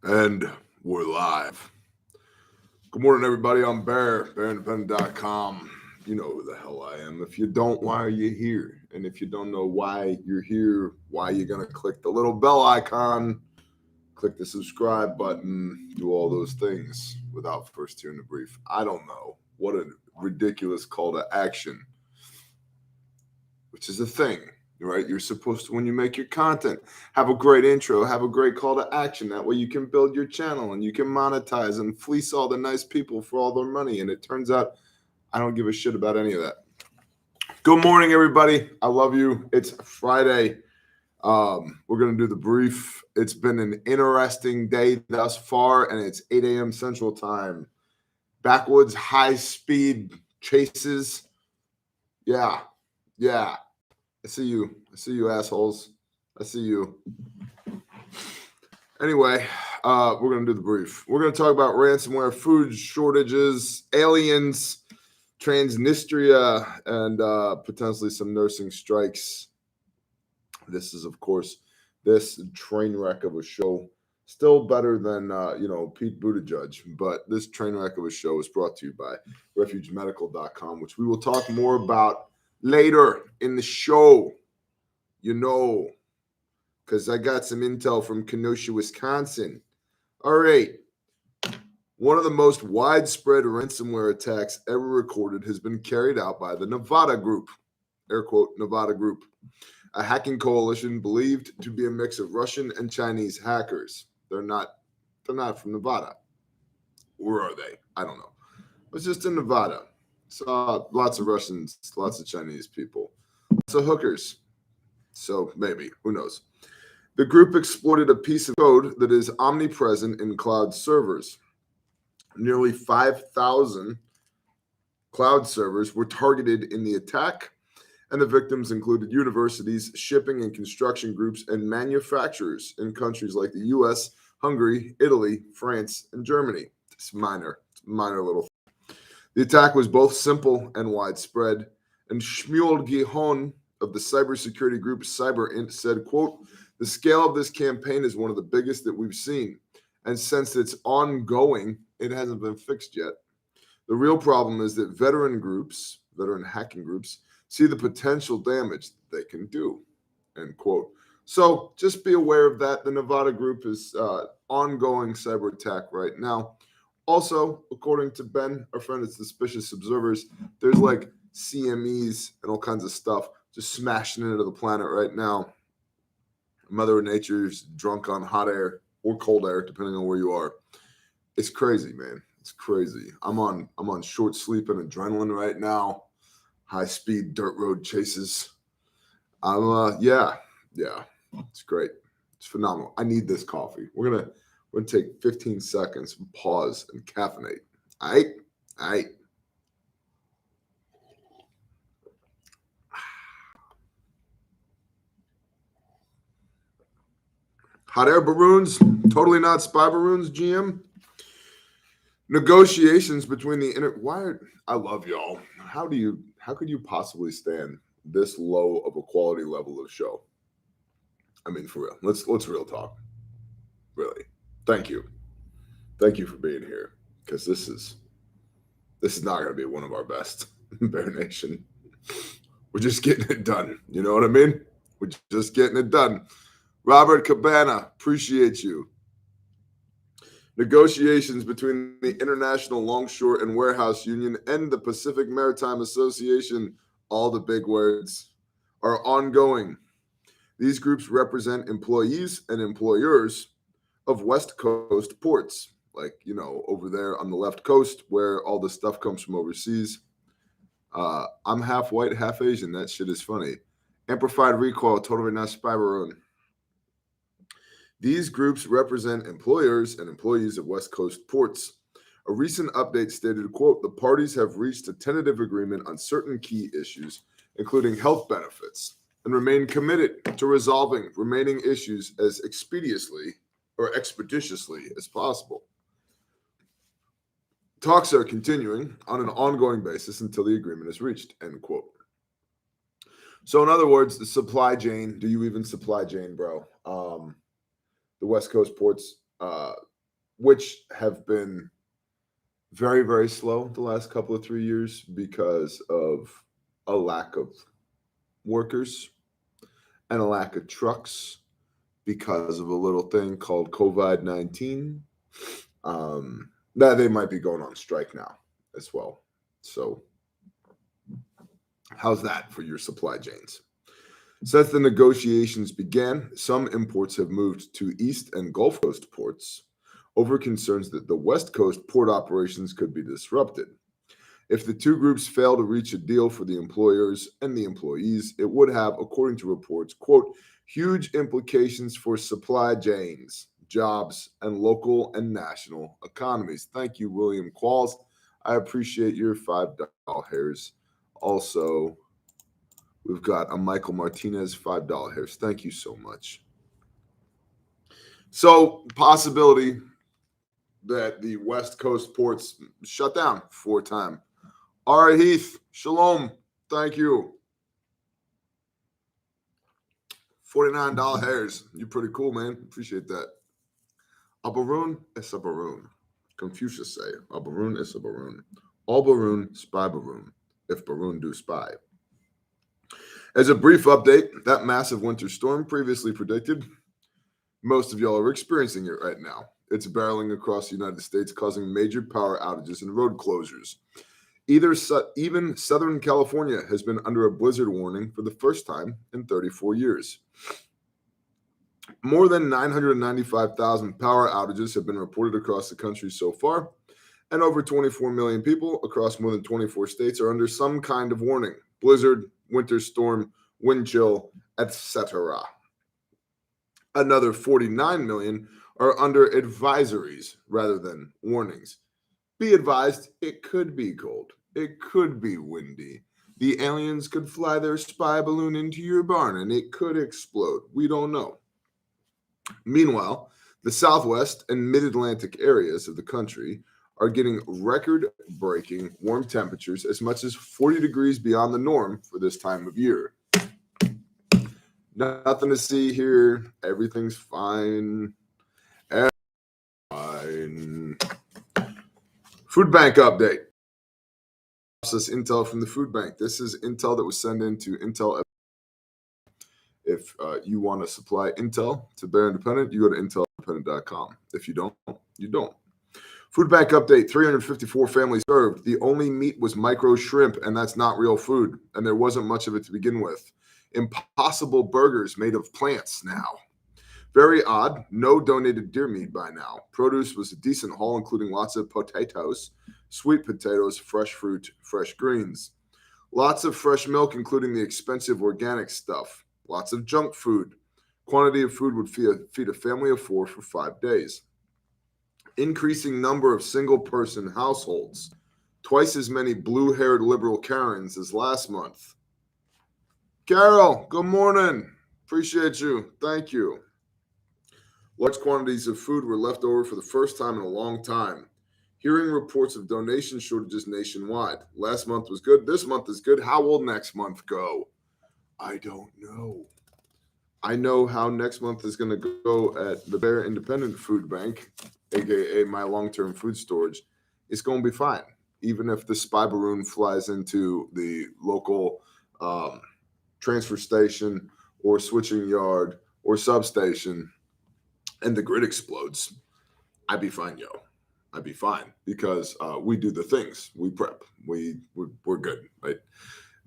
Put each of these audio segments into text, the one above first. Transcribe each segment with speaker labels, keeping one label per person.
Speaker 1: And we're live. Good morning, everybody. I'm Bear, BearIndependent.com. You know who the hell I am. If you don't, why are you here? And if you don't know why you're here, why you're going to click the little bell icon, click the subscribe button, do all those things without first hearing the brief. I don't know. What a ridiculous call to action, which is a thing. Right? You're supposed to, when you make your content, have a great intro, have a great call to action. That way you can build your channel and you can monetize and fleece all the nice people for all their money. And it turns out I don't give a shit about any of that. Good morning, everybody. I love you. It's Friday. We're going to do the brief. It's been an interesting day thus far, and it's 8 a.m. Central Time. Backwoods high-speed chases. Yeah. I see you, assholes. I see you. Anyway, we're going to do the brief. We're going to talk about ransomware, food shortages, aliens, Transnistria, and potentially some nursing strikes. This is, of course, this train wreck of a show. Still better than, Pete Buttigieg. But this train wreck of a show is brought to you by RefugeMedical.com, which we will talk more about later in the show, because I got some intel from Kenosha, Wisconsin. All right. One of the most widespread ransomware attacks ever recorded has been carried out by the Nevada Group, air quote, Nevada Group, a hacking coalition believed to be a mix of Russian and Chinese hackers. They're not from Nevada. Where are they? I don't know. It's just in Nevada. Saw lots of Russians, lots of Chinese people, lots of hookers. So maybe, who knows? The group exploited a piece of code that is omnipresent in cloud servers. Nearly 5,000 cloud servers were targeted in the attack, and the victims included universities, shipping and construction groups, and manufacturers in countries like the U.S., Hungary, Italy, France, and Germany. It's minor little thing. The attack was both simple and widespread, and Shmuel Gihon of the cybersecurity group CyberInt said, quote, "The scale of this campaign is one of the biggest that we've seen, and since it's ongoing, it hasn't been fixed yet. The real problem is that veteran hacking groups, see the potential damage they can do," end quote. So just be aware of that. The Nevada Group is ongoing cyber attack right now. Also, according to Ben, our friend at Suspicious Observers, there's like CMEs and all kinds of stuff just smashing into the planet right now. Mother Nature's drunk on hot air or cold air, depending on where you are. It's crazy, man. It's crazy. I'm on short sleep and adrenaline right now. High speed dirt road chases. Yeah. It's great. It's phenomenal. I need this coffee. We're gonna take 15 seconds, pause, and caffeinate. All right. Hot air balloons, totally not spy balloons, GM. Negotiations between I love y'all. How could you possibly stand this low of a quality level of show? I mean, for real. Let's real talk. Really. Thank you for being here, because this is not going to be one of our best. Bear Nation. We're just getting it done. You know what I mean? We're just getting it done. Robert Cabana, appreciate you. Negotiations between the International Longshore and Warehouse Union and the Pacific Maritime Association, all the big words, are ongoing. These groups represent employees and employers of West Coast ports, like, over there on the left coast where all the stuff comes from overseas. I'm half white, half Asian. That shit is funny. Amplified recoil, totally not spy balloon. These groups represent employers and employees of West Coast ports. A recent update stated, quote, "The parties have reached a tentative agreement on certain key issues, including health benefits, and remain committed to resolving remaining issues as expeditiously as possible. Talks are continuing on an ongoing basis until the agreement is reached," end quote. So in other words, the supply chain, do you even supply chain, bro? The West Coast ports, which have been very, very slow the last couple of 3 years because of a lack of workers and a lack of trucks because of a little thing called COVID-19. That they might be going on strike now as well. So how's that for your supply chains? Since the negotiations began, some imports have moved to East and Gulf Coast ports over concerns that the West Coast port operations could be disrupted. If the two groups fail to reach a deal for the employers and the employees, it would have, according to reports, quote, huge implications for supply chains, jobs, and local and national economies. Thank you, William Qualls. I appreciate your $5. Also, we've got a Michael Martinez, $5. Thank you so much. So, possibility that the West Coast ports shut down for a time. All right, Heath, shalom. Thank you. $49. You're pretty cool, man. Appreciate that. A baroon is a baroon. Confucius say, a baroon is a baroon. All baroon, spy baroon. If baroon do spy. As a brief update, that massive winter storm previously predicted, most of y'all are experiencing it right now. It's barreling across the United States, causing major power outages and road closures. Even Southern California has been under a blizzard warning for the first time in 34 years. More than 995,000 power outages have been reported across the country so far, and over 24 million people across more than 24 states are under some kind of warning: blizzard, winter storm, wind chill, etc. Another 49 million are under advisories rather than warnings. Be advised, it could be cold. It could be windy. The aliens could fly their spy balloon into your barn and it could explode. We don't know. Meanwhile, the Southwest and Mid-Atlantic areas of the country are getting record-breaking warm temperatures as much as 40 degrees beyond the norm for this time of year. Nothing to see here. Everything's fine. Fine. Food bank update. This is intel from the food bank. This is intel that was sent into Intel. If you want to supply intel to Bear Independent, you go to intelindependent.com. If you don't, you don't. Food bank update, 354 families served. The only meat was micro shrimp, and that's not real food, and there wasn't much of it to begin with. Impossible burgers made of plants now. Very odd, no donated deer meat by now. Produce was a decent haul, including lots of potatoes, sweet potatoes, fresh fruit, fresh greens. Lots of fresh milk, including the expensive organic stuff. Lots of junk food. Quantity of food would feed a family of 4 for 5 days. Increasing number of single-person households. Twice as many blue-haired liberal Karens as last month. Carol, good morning. Appreciate you. Thank you. Large quantities of food were left over for the first time in a long time. Hearing reports of donation shortages nationwide. Last month was good. This month is good. How will next month go? I don't know. I know how next month is going to go at the Bear Independent Food Bank, aka my long-term food storage. It's going to be fine, even if the spy balloon flies into the local transfer station or switching yard or substation and the grid explodes. I'd be fine, yo. I'd be fine because we do the things. We prep. We're good, right?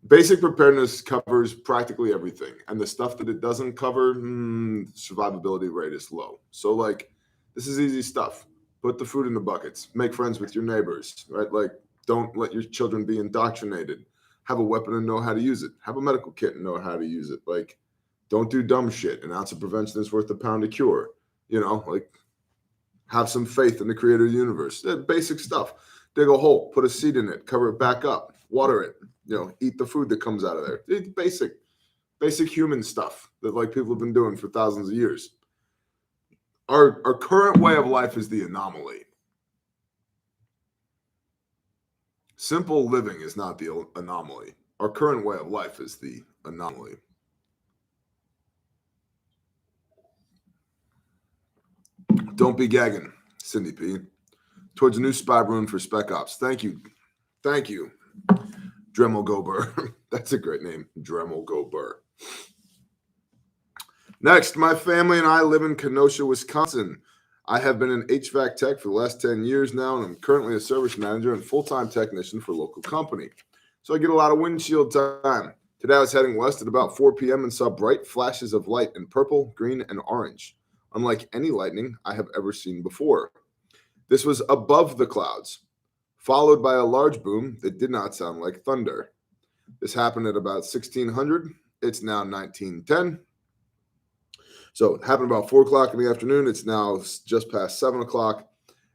Speaker 1: Basic preparedness covers practically everything, and the stuff that it doesn't cover, survivability rate is low. So, like, this is easy stuff. Put the food in the buckets. Make friends with your neighbors, right? Like, don't let your children be indoctrinated. Have a weapon and know how to use it. Have a medical kit and know how to use it. Like, don't do dumb shit. An ounce of prevention is worth a pound of cure. You know, like, have some faith in the creator of the universe. Basic stuff. Dig a hole, put a seed in it, cover it back up, water it. You know, eat the food that comes out of there. It's basic human stuff that like people have been doing for thousands of years. Our current way of life is the anomaly. Simple living is not the anomaly. Our current way of life is the anomaly. Don't be gagging. Cindy P. Towards a new spy balloon for Spec Ops. Thank you. Thank you. Dremel Go Burr. That's a great name. Dremel Go Burr. Next, my family and I live in Kenosha, Wisconsin. I have been an HVAC tech for the last 10 years now, and I'm currently a service manager and full-time technician for a local company. So I get a lot of windshield time. Today I was heading west at about 4 p.m. and saw bright flashes of light in purple, green, and orange, unlike any lightning I have ever seen before. This was above the clouds, followed by a large boom that did not sound like thunder. This happened at about 1600. It's now 1910. So it happened about 4 o'clock in the afternoon. It's now just past 7 o'clock.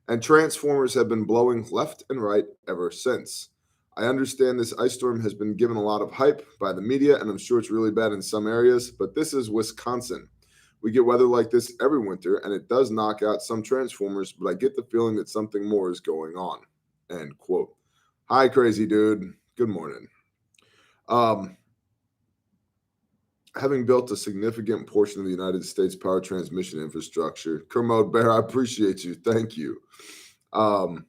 Speaker 1: And transformers have been blowing left and right ever since. I understand this ice storm has been given a lot of hype by the media, and I'm sure it's really bad in some areas, but this is Wisconsin. We get weather like this every winter, and it does knock out some transformers, but I get the feeling that something more is going on. End quote. Hi, crazy dude. Good morning. Having built a significant portion of the United States power transmission infrastructure, Kermode Bear, I appreciate you. Thank you. I'm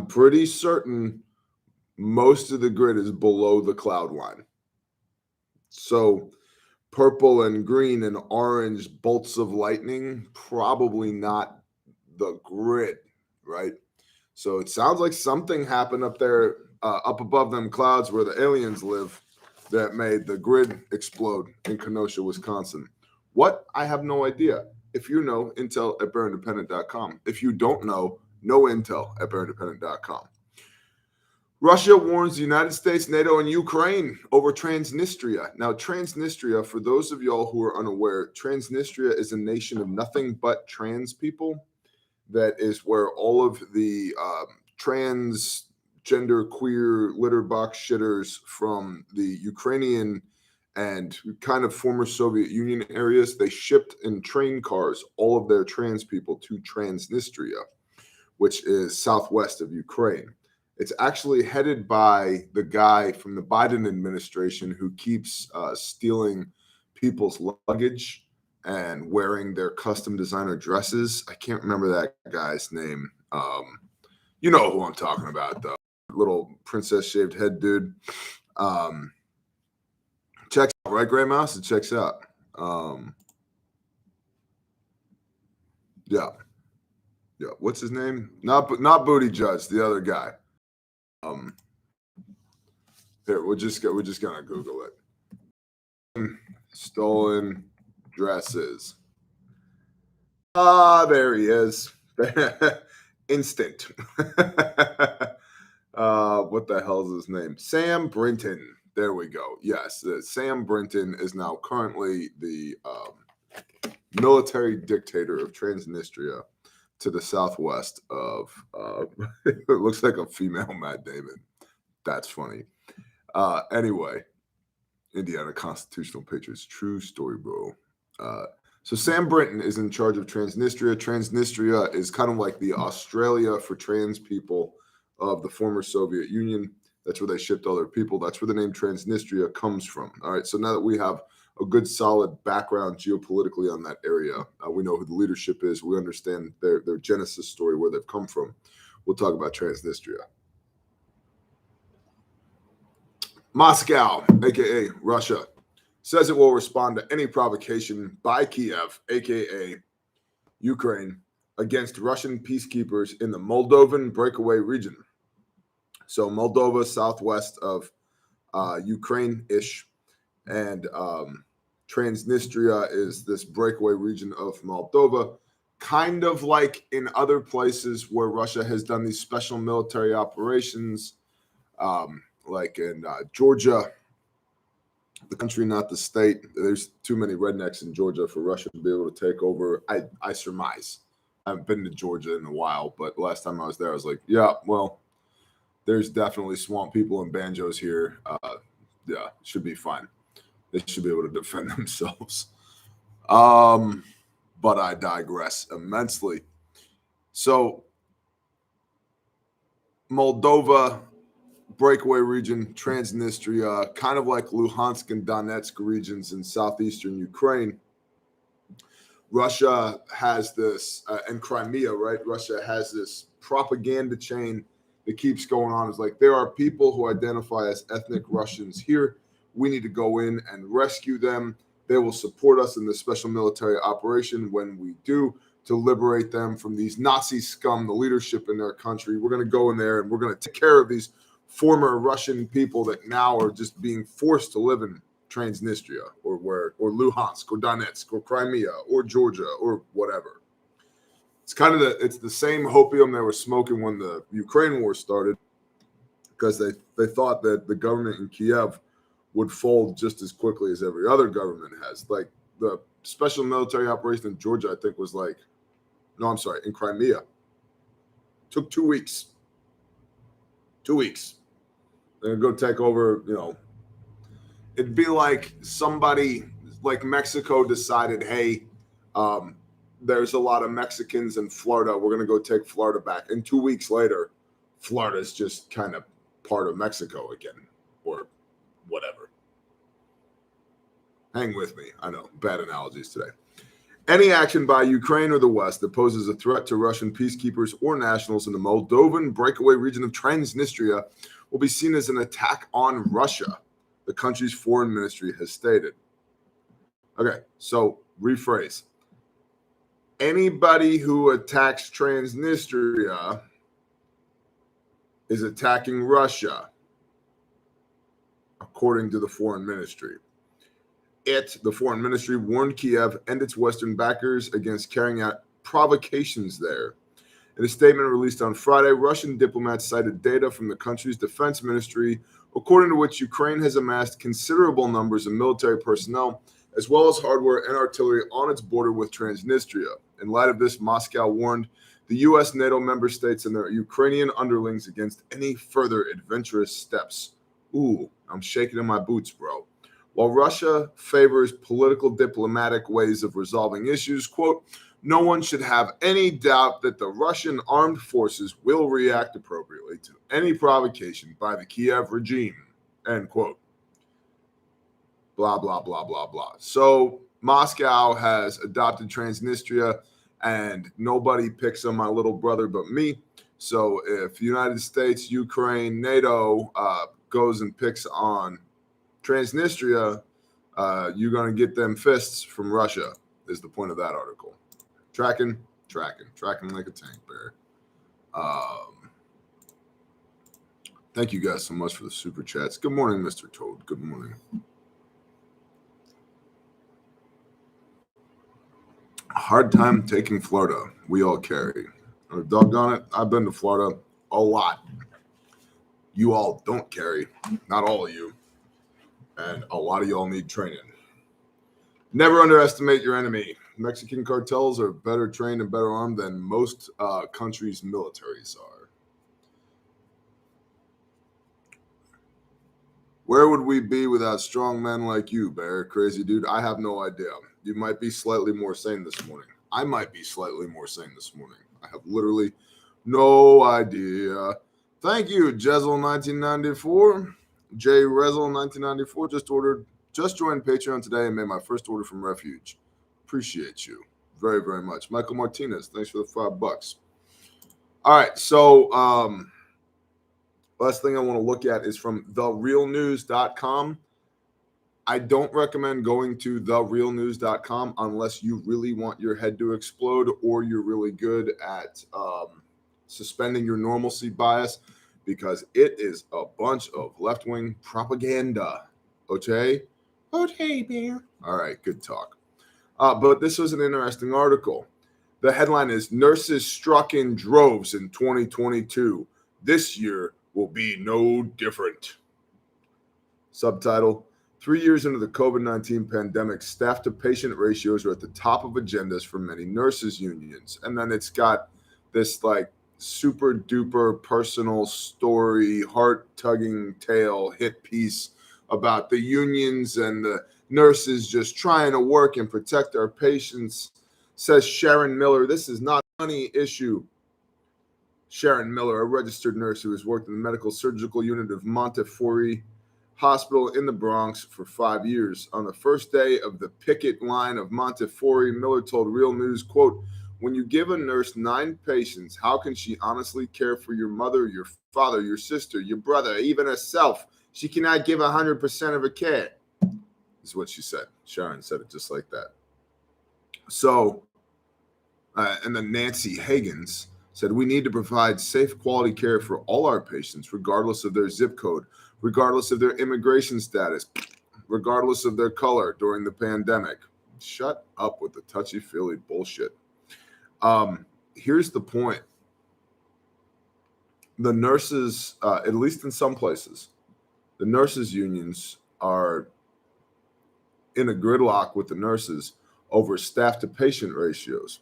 Speaker 1: pretty certain most of the grid is below the cloud line. So purple and green and orange bolts of lightning, probably not the grid, right? So it sounds like something happened up there, up above them clouds where the aliens live, that made the grid explode in Kenosha, Wisconsin. What? I have no idea. If you know, intel at bearindependent.com. If you don't know, no intel at bearindependent.com. Russia warns the United States, NATO, and Ukraine over Transnistria. Now, Transnistria, for those of y'all who are unaware, Transnistria is a nation of nothing but trans people. That is where all of the transgender, queer, litter box shitters from the Ukrainian and kind of former Soviet Union areas, they shipped in train cars all of their trans people to Transnistria, which is southwest of Ukraine. It's actually headed by the guy from the Biden administration who keeps stealing people's luggage and wearing their custom designer dresses. I can't remember that guy's name. You know who I'm talking about, though. Little princess shaved head dude. Checks out, right, Gray Mouse? It checks out. Yeah. What's his name? Not Booty Judge, the other guy. Here, we're just gonna Google it. Stolen dresses. There he is. Instant. What the hell is his name? Sam Brinton. There we go. Yes, Sam Brinton is now currently the military dictator of Transnistria to the southwest of, it looks like a female Matt Damon. That's funny. Anyway, Indiana Constitutional Patriots. True story, bro. So Sam Brinton is in charge of Transnistria. Transnistria is kind of like the Australia for trans people of the former Soviet Union. That's where they shipped all their people. That's where the name Transnistria comes from. All right, so now that we have a good solid background geopolitically on that area, we know who the leadership is. We understand their genesis story, where they've come from. We'll talk about Transnistria. Moscow, aka Russia, says it will respond to any provocation by Kiev, aka Ukraine, against Russian peacekeepers in the Moldovan breakaway region. So Moldova, southwest of Ukraine-ish, and Transnistria is this breakaway region of Moldova, kind of like in other places where Russia has done these special military operations, like in Georgia, the country, not the state. There's too many rednecks in Georgia for Russia to be able to take over. I surmise. I haven't been to Georgia in a while, but last time I was there, I was like, yeah, well, there's definitely swamp people and banjos here. Yeah, should be fine. They should be able to defend themselves. But I digress immensely. So Moldova, breakaway region, Transnistria, kind of like Luhansk and Donetsk regions in southeastern Ukraine. Russia has this, and Crimea, right? Russia has this propaganda chain that keeps going on. It's like, there are people who identify as ethnic Russians here. We need to go in and rescue them. They will support us in the special military operation when we do, to liberate them from these Nazi scum, the leadership in their country. We're going to go in there and we're going to take care of these former Russian people that now are just being forced to live in Transnistria or Luhansk or Donetsk or Crimea or Georgia or whatever. It's the same hopium they were smoking when the Ukraine war started, because they thought that the government in Kiev would fold just as quickly as every other government has. Like the special military operation in Georgia, I think in Crimea. Took 2 weeks. 2 weeks. They're going to go take over, it'd be like somebody like Mexico decided, hey, there's a lot of Mexicans in Florida. We're going to go take Florida back. And 2 weeks later, Florida's just kind of part of Mexico again, or whatever. Hang with me. I know, bad analogies today. Any action by Ukraine or the West that poses a threat to Russian peacekeepers or nationals in the Moldovan breakaway region of Transnistria will be seen as an attack on Russia, the country's foreign ministry has stated. Okay, so rephrase. Anybody who attacks Transnistria is attacking Russia, according to the foreign ministry. The foreign ministry, warned Kiev and its Western backers against carrying out provocations there. In a statement released on Friday, Russian diplomats cited data from the country's defense ministry, according to which Ukraine has amassed considerable numbers of military personnel, as well as hardware and artillery on its border with Transnistria. In light of this, Moscow warned the U.S., NATO member states, and their Ukrainian underlings against any further adventurous steps. Ooh, I'm shaking in my boots, bro. While Russia favors political diplomatic ways of resolving issues, quote, no one should have any doubt that the Russian armed forces will react appropriately to any provocation by the Kiev regime, end quote. Blah, blah, blah, blah, blah. So Moscow has adopted Transnistria, and nobody picks on my little brother but me. So if United States, Ukraine, NATO goes and picks on Transnistria, you're going to get them fists from Russia, is the point of that article. Tracking like a tank bear. Thank you guys so much for the super chats. Good morning, Mr. Toad. Good morning. Hard time taking Florida. We all carry. Doggone it, I've been to Florida a lot. You all don't carry. Not all of you. And a lot of y'all need training. Never underestimate your enemy. Mexican cartels are better trained and better armed than most countries' militaries are. Where would we be without strong men like you, Bear? Crazy dude. I have no idea. You might be slightly more sane this morning. I might be slightly more sane this morning. I have literally no idea. Thank you, Jezel1994. J Rezel1994 just joined Patreon today and made my first order from Refuge. Appreciate you very, very much. Michael Martinez, thanks for the $5. All right, so last thing I want to look at is from therealnews.com. I don't recommend going to therealnews.com unless you really want your head to explode or you're really good at suspending your normalcy bias, because it is a bunch of left-wing propaganda. Okay, Bear. All right, good talk. But this was an interesting article. The headline is, Nurses Struck in Droves in 2022. This year will be no different. Subtitle, 3 years into the COVID-19 pandemic, staff-to-patient ratios are at the top of agendas for many nurses unions. And then it's got this like super duper personal story, heart-tugging tale, hit piece about the unions and the nurses just trying to work and protect our patients. Says Sharon Miller, this is not a money issue. Sharon Miller, a registered nurse who has worked in the medical surgical unit of Montefiore hospital in the Bronx for 5 years. On the first day of the picket line of Montefiore, Miller told Real News, quote, "When you give a nurse 9 patients, how can she honestly care for your mother, your father, your sister, your brother, even herself? She cannot give 100% of her care," is what she said. Sharon said it just like that. So, and then Nancy Higgins said, "We need to provide safe, quality care for all our patients, regardless of their zip code, regardless of their immigration status, regardless of their color during the pandemic." Shut up with the touchy-feely bullshit. Here's the point. The nurses, at least in some places, the nurses' unions are in a gridlock with the nurses over staff-to-patient ratios.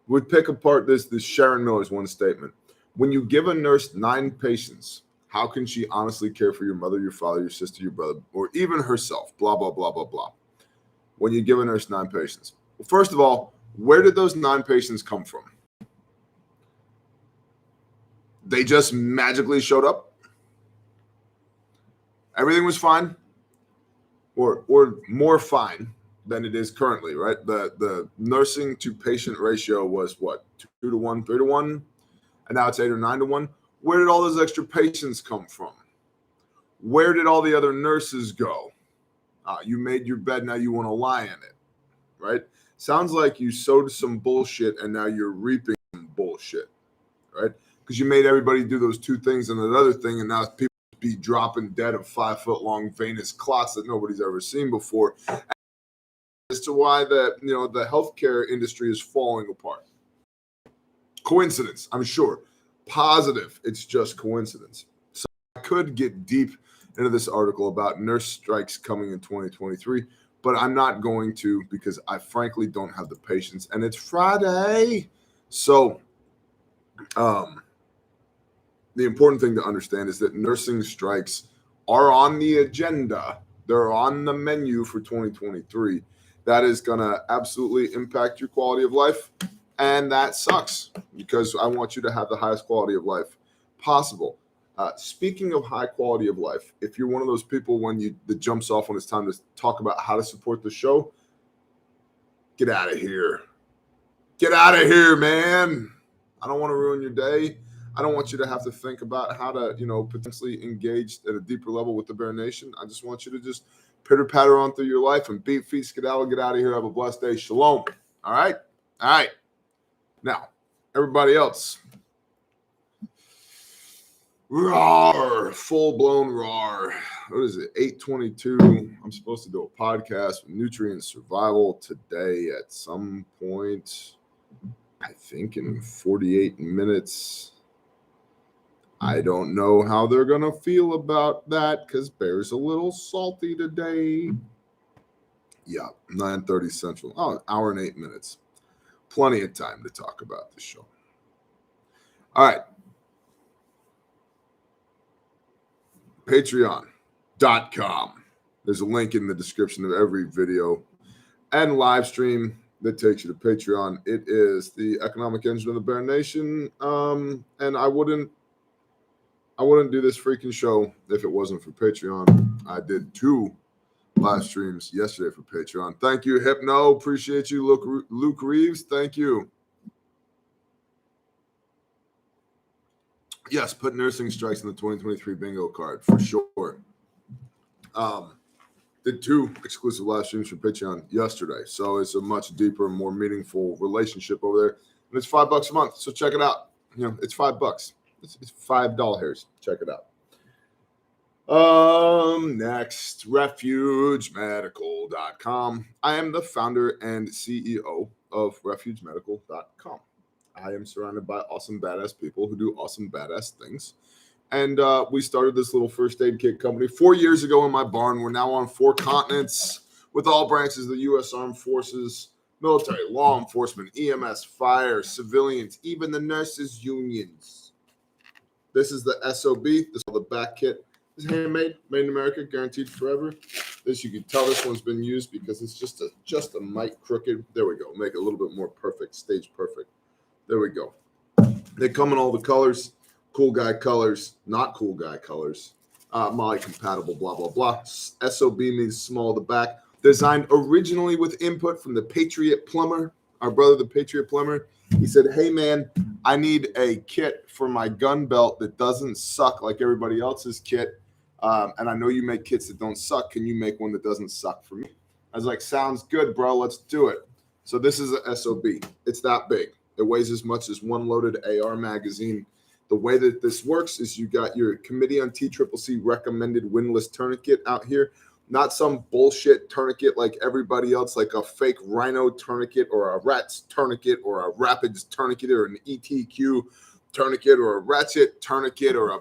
Speaker 1: We pick apart this Sharon Miller's one statement. When you give a nurse 9 patients, how can she honestly care for your mother, your father, your sister, your brother, or even herself? Blah, blah, blah, blah, blah. When you give a nurse 9 patients. Well, first of all, where did those 9 patients come from? They just magically showed up? Everything was fine? Or more fine than it is currently, right? The nursing to patient ratio was what? 2 to 1, 3 to 1? And now it's 8 or 9 to 1. Where did all those extra patients come from? Where did all the other nurses go? You made your bed, now you want to lie in it, right? Sounds like you sowed some bullshit and now you're reaping some bullshit, right? Because you made everybody do those 2 things and that other thing, and now people be dropping dead of 5-foot-long venous clots that nobody's ever seen before. As to why the healthcare industry is falling apart. Coincidence, I'm sure. Positive, it's just coincidence. So I could get deep into this article about nurse strikes coming in 2023, but I'm not going to because I frankly don't have the patience, and it's Friday. So the important thing to understand is that nursing strikes are on the agenda. They're on the menu for 2023. That is going to absolutely impact your quality of life. And that sucks because I want you to have the highest quality of life possible. Speaking of high quality of life, if you're one of those people that jumps off when it's time to talk about how to support the show, get out of here. Get out of here, man. I don't want to ruin your day. I don't want you to have to think about how to, potentially engage at a deeper level with the Bear Nation. I just want you to just pitter-patter on through your life and beat, feet, skedaddle, get out of here. Have a blessed day. Shalom. All right? All right. Now, everybody else. Roar. Full-blown roar. What is it? 8:22. I'm supposed to do a podcast with Nutrient Survival today at some point. I think in 48 minutes. I don't know how they're going to feel about that because Bear's a little salty today. Yeah, 9:30 Central. Oh, an hour and 8 minutes. Plenty of time to talk about the show. All right. Patreon.com. There's a link in the description of every video and live stream that takes you to Patreon. It is the economic engine of the Bear Nation. And I wouldn't do this freaking show if it wasn't for Patreon. I did 2 live streams yesterday for Patreon. Thank you, Hypno. Appreciate you, Luke Reeves. Thank you. Yes, put nursing strikes in the 2023 bingo card for sure. Did 2 exclusive live streams for Patreon yesterday. So it's a much deeper, more meaningful relationship over there. And it's $5 a month. So check it out. It's $5. It's $5. Check it out. Next, RefugeMedical.com. I am the founder and CEO of RefugeMedical.com. I am surrounded by awesome, badass people who do awesome, badass things. And we started this little first aid kit company 4 years ago in my barn. We're now on 4 continents with all branches of the U.S. Armed Forces, military, law enforcement, EMS, fire, civilians, even the nurses' unions. This is the SOB. This is the back kit. It's handmade, made in America, guaranteed forever. This, you can tell this one's been used because it's just a mite crooked. There we go. Make it a little bit more perfect, stage perfect. There we go. They come in all the colors, cool guy colors, not cool guy colors. Molly compatible, blah, blah, blah. SOB means small at the back. Designed originally with input from the Patriot Plumber, our brother, the Patriot Plumber. He said, hey, man, I need a kit for my gun belt that doesn't suck like everybody else's kit. And I know you make kits that don't suck. Can you make one that doesn't suck for me? I was like, sounds good, bro. Let's do it. So this is a SOB. It's that big. It weighs as much as one loaded AR magazine. The way that this works is you got your Committee on TCCC recommended windlass tourniquet out here. Not some bullshit tourniquet like everybody else, like a fake Rhino tourniquet or a Rats tourniquet or a Rapids tourniquet or an ETQ tourniquet or a Ratchet tourniquet or a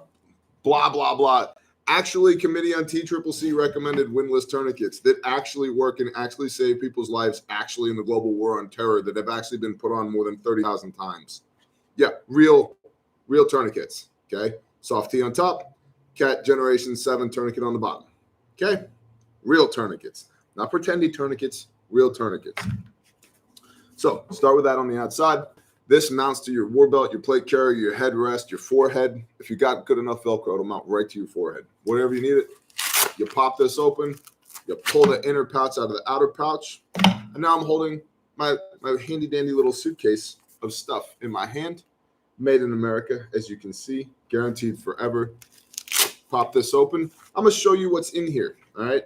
Speaker 1: blah, blah, blah. Actually, Committee on TCCC recommended windlass tourniquets that actually work and actually save people's lives actually in the global war on terror that have actually been put on more than 30,000 times. Yeah, real tourniquets, okay? Soft T on top, Cat Generation 7 tourniquet on the bottom, okay? Real tourniquets, not pretendy tourniquets, real tourniquets. So start with that on the outside. This mounts to your war belt, your plate carrier, your headrest, your forehead. If you got good enough Velcro, it'll mount right to your forehead. Whatever you need it, you pop this open, you pull the inner pouch out of the outer pouch, and now I'm holding my handy dandy little suitcase of stuff in my hand. Made in America, as you can see, guaranteed forever. Pop this open. I'm going to show you what's in here, all right?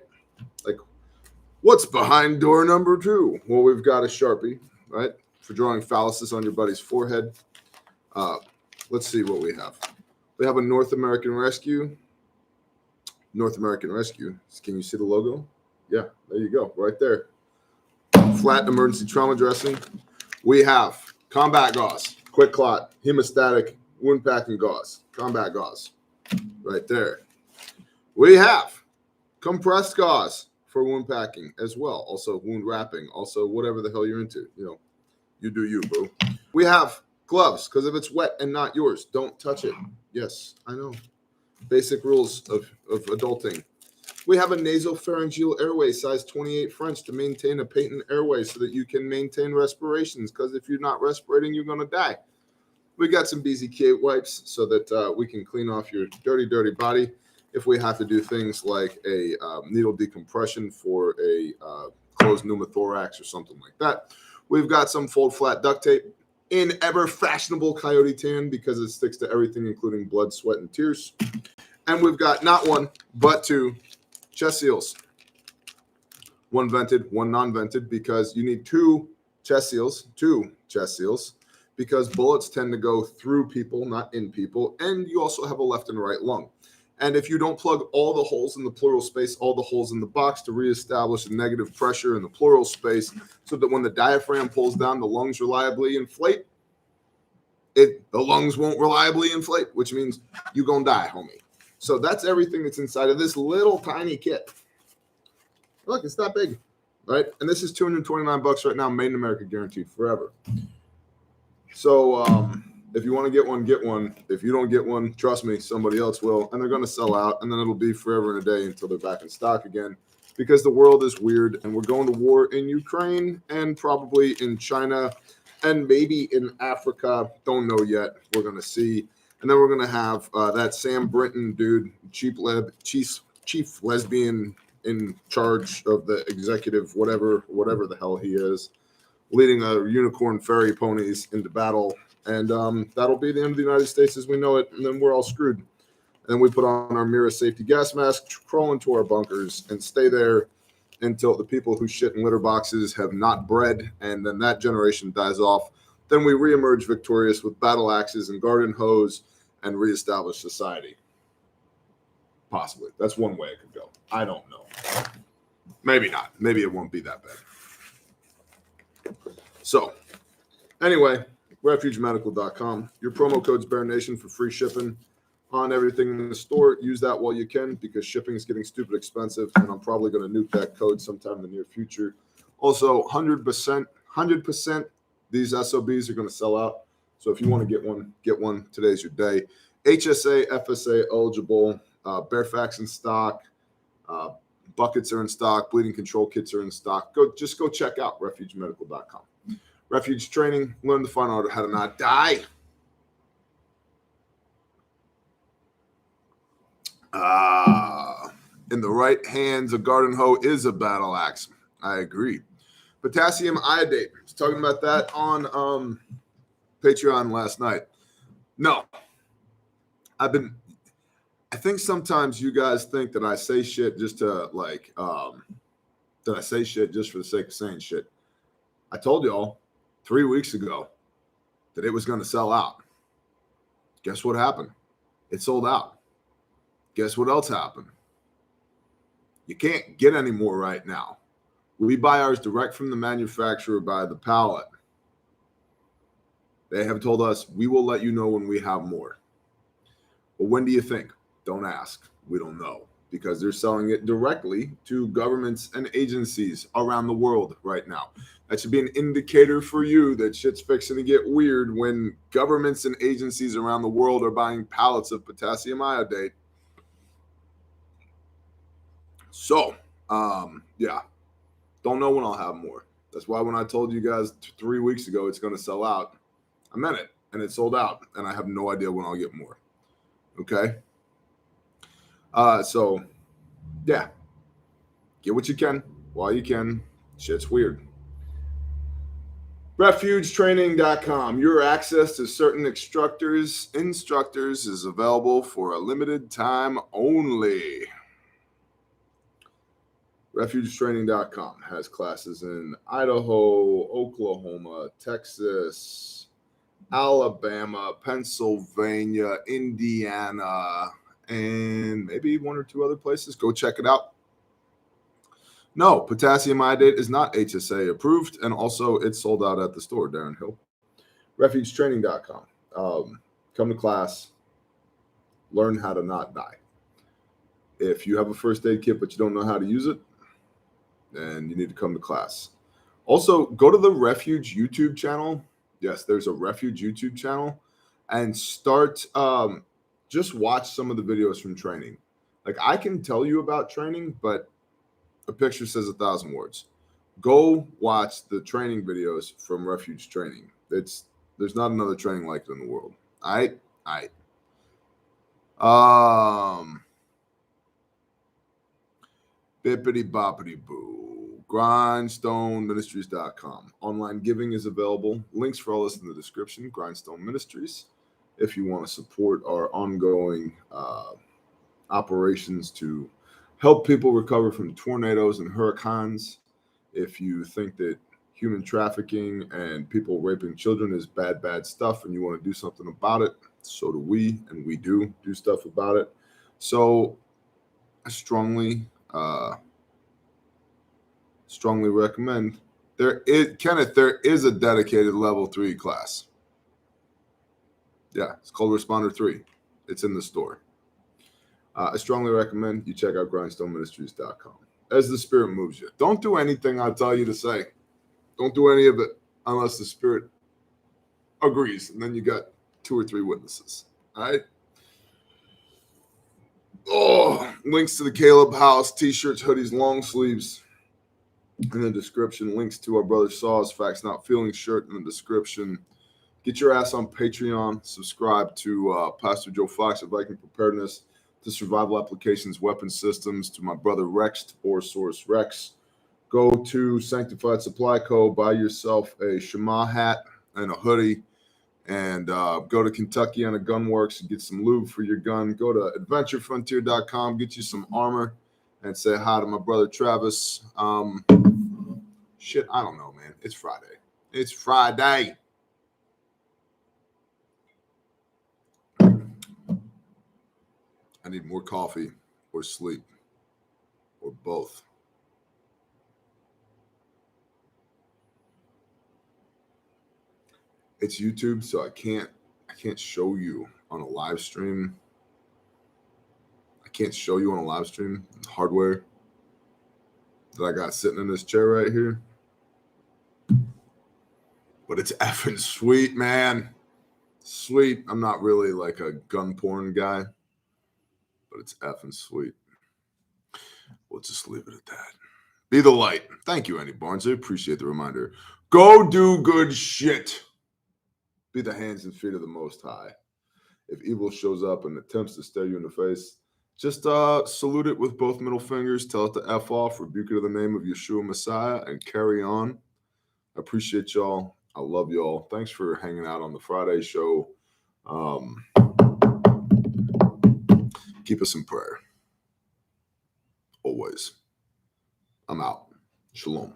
Speaker 1: Like, what's behind door number 2? Well, we've got a Sharpie, right, for drawing phalluses on your buddy's forehead. Let's see what we have. We have a North American Rescue. North American Rescue. Can you see the logo? Yeah, there you go, right there. Flat emergency trauma dressing. We have combat gauze, quick clot, hemostatic, wound packing gauze, combat gauze, right there. We have compressed gauze for wound packing as well. Also wound wrapping, also whatever the hell you're into. You know, you do you, boo. We have gloves, because if it's wet and not yours, don't touch it. Yes, I know. Basic rules of adulting. We have a nasopharyngeal airway, size 28 French, to maintain a patent airway so that you can maintain respirations, because if you're not respirating, you're going to die. We got some BZK wipes so that we can clean off your dirty, dirty body if we have to do things like a needle decompression for a closed pneumothorax or something like that. We've got some fold flat duct tape in ever fashionable coyote tan because it sticks to everything, including blood, sweat, and tears. And we've got not one, but 2 chest seals. One vented, one non-vented, because you need 2 chest seals, because bullets tend to go through people, not in people. And you also have a left and right lung. And if you don't plug all the holes in the pleural space, all the holes in the box to reestablish a negative pressure in the pleural space so that when the diaphragm pulls down, the lungs reliably inflate, the lungs won't reliably inflate, which means you're going to die, homie. So that's everything that's inside of this little tiny kit. Look, it's that big, right? And this is $229 right now, made in America, guaranteed forever. So, if you want to get one, get one. If you don't get one, trust me, somebody else will. And they're going to sell out. And then it'll be forever and a day until they're back in stock again. Because the world is weird. And we're going to war in Ukraine and probably in China and maybe in Africa. Don't know yet. We're going to see. And then we're going to have that Sam Brinton dude, chief lesbian in charge of the executive, whatever the hell he is, leading a unicorn fairy ponies into battle. And that'll be the end of the United States as we know it. And then we're all screwed. And then we put on our Mira safety gas mask, crawl into our bunkers, and stay there until the people who shit in litter boxes have not bred. And then that generation dies off. Then we reemerge victorious with battle axes and garden hose and reestablish society. Possibly. That's one way it could go. I don't know. Maybe not. Maybe it won't be that bad. So, anyway, RefugeMedical.com. Your promo code's BearNation for free shipping on everything in the store. Use that while you can because shipping is getting stupid expensive, and I'm probably going to nuke that code sometime in the near future. Also, 100%, these SOBs are going to sell out. So if you want to get one, get one. Today's your day. HSA, FSA eligible. Bearfax in stock. Buckets are in stock. Bleeding control kits are in stock. Just go check out RefugeMedical.com. Refuge training. Learn the fine art of how to not die. In the right hands, a garden hoe is a battle axe. I agree. Potassium iodate. I was talking about that on Patreon last night. No, I think sometimes you guys think that I say shit just to that I say shit just for the sake of saying shit. I told y'all 3 weeks ago that it was going to sell out. Guess what happened? It sold out. Guess what else happened? You can't get any more right now. We buy ours direct from the manufacturer by the pallet. They have told us we will let you know when we have more. But when do you think? Don't ask. We don't know, because they're selling it directly to governments and agencies around the world right now. That should be an indicator for you that shit's fixing to get weird when governments and agencies around the world are buying pallets of potassium iodate. So, yeah, don't know when I'll have more. That's why when I told you guys 3 weeks ago it's going to sell out, I meant it, and it sold out, and I have no idea when I'll get more. Okay? So, yeah, get what you can while you can. Shit's weird. RefugeTraining.com. Your access to certain instructors is available for a limited time only. RefugeTraining.com has classes in Idaho, Oklahoma, Texas, Alabama, Pennsylvania, Indiana, and maybe 1 or 2 other places. Go check it out. No, potassium iodate is not HSA approved, and also it's sold out at the store, Darren Hill. RefugeTraining.com. Come to class, learn how to not die. If you have a first aid kit but you don't know how to use it, then you need to come to class. Also, go to the Refuge YouTube channel. Yes, there's a Refuge YouTube channel, and start just watch some of the videos from training. Like, I can tell you about training, but a picture says 1,000 words. Go watch the training videos from Refuge Training. There's not another training like it in the world. All right. Bippity boppity boo. GrindstoneMinistries.com. Online giving is available. Links for all this in the description. Grindstone Ministries. If you want to support our ongoing operations to help people recover from tornadoes and hurricanes. If you think that human trafficking and people raping children is bad stuff and you want to do something about it, so do we, and we do stuff about it. So I strongly recommend. There is a dedicated level 3 class. Yeah, it's called Responder 3. It's in the store. I strongly recommend you check out grindstoneministries.com as the Spirit moves you. Don't do anything I tell you to say. Don't do any of it unless the Spirit agrees, and then you got 2 or 3 witnesses. All right? Oh, links to the Caleb House, t-shirts, hoodies, long sleeves in the description. Links to our brother Saw's Facts Not Feeling shirt in the description. Get your ass on Patreon. Subscribe to Pastor Joe Fox of Viking Preparedness, to Survival Applications, Weapon Systems, to my brother Rex, or Source Rex. Go to Sanctified Supply Co. Buy yourself a Shema hat and a hoodie, and go to Kentucky on a Gunworks and get some lube for your gun. Go to AdventureFrontier.com, get you some armor, and say hi to my brother Travis. Shit, I don't know, man. It's Friday. It's Friday. I need more coffee or sleep or both. It's YouTube, so I can't show you on a live stream. I can't show you on a live stream hardware that I got sitting in this chair right here. But it's effing sweet, man. Sweet. I'm not really like a gun porn guy, but it's effing sweet. We'll just leave it at that. Be the light. Thank you, Andy Barnes. I appreciate the reminder. Go do good shit. Be the hands and feet of the Most High. If evil shows up and attempts to stare you in the face, Just salute it with both middle fingers, tell it to F off, rebuke it in the name of Yeshua Messiah, and carry on. I appreciate y'all. I love y'all. Thanks for hanging out on the Friday show. Keep us in prayer. Always. I'm out. Shalom.